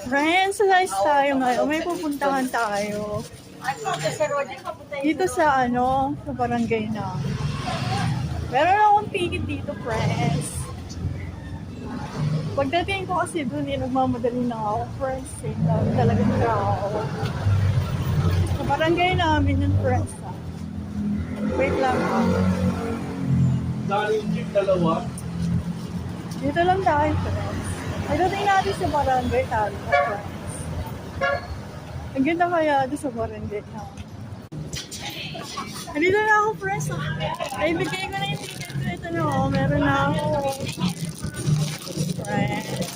Friends, guys tayo ngayon. May pupuntahan tayo. Dito sa sa barangay na. Meron akong ticket dito, friends. Pagdating ko kasi doon, nagmamadali na ako, friends. Dami talagang tao. Sa barangay namin yung friends, ha. Wait lang, ha. Daling jeep dalawa. Dito lang tayo, friends. Pagdating natin sa barangay, tayo, friends. Ang ganda kaya doon sa barangay na. Nandito na ako, friends. Ay, bigay ko na yung ticket ko. Ito na ako. Meron na ako. Friends.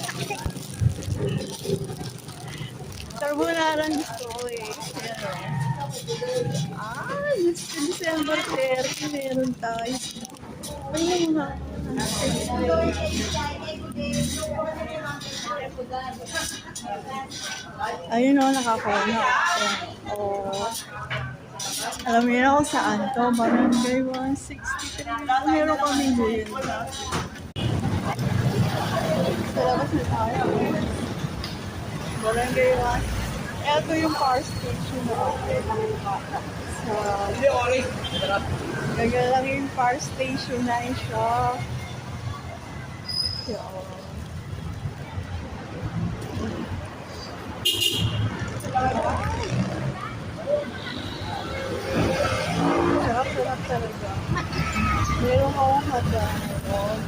Carbonara gusto ko eh. December 30, meron tayo. Ano nga? Ayun o, nakakuha na. Alam mo yun ako saan to? Barangay 163. Meron kami din. Salamat na tayo. Barangay 1. Ito yung car station na. Gagal lang yung car station na siya. Sarap talaga. Meron akong hotdog.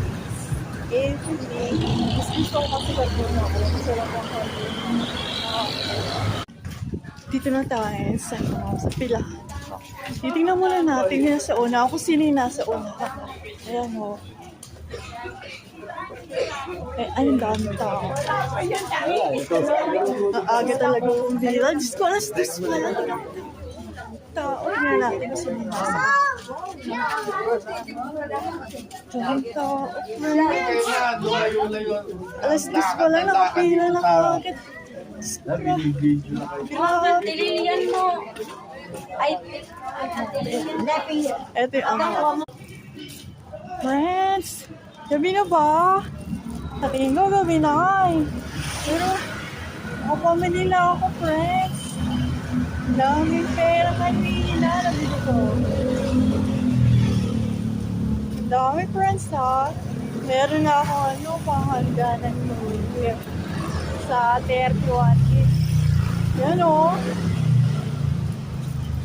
Everything. Gusto ko kasi gagawin ako. Masarap ang hotdog. Dito na tayo sa pila. Titingnan muna natin yung nasa una. Ako sino yung nasa una. Ayan o. Ayun dami tao. Ang aga talaga kung bila. Diyos ko, alas 10 pala. Tao. Tingnan natin kung sino yung nasa. Daming tao. Alas 10 pala. Nakapila na kagad. Tililian mo. Ay, ito yung ano. Friends, gabi na ba? Sa tingin ko, gabi na ay. Pero, pamili lang ako, friends. Daming pera kanina. Nabili ko. Dami, friends, ha? Meron na ako, panghanda ng New Year. Sa 31 kids. Yan o.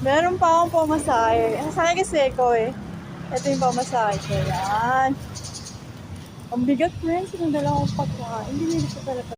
Meron pa akong pamasahe. Sana kasi ko eh. Ito yung pamasahe ko. Yan. Ang bigat, friends. Yung dalawang pagkain. Hindi nila siya talaga.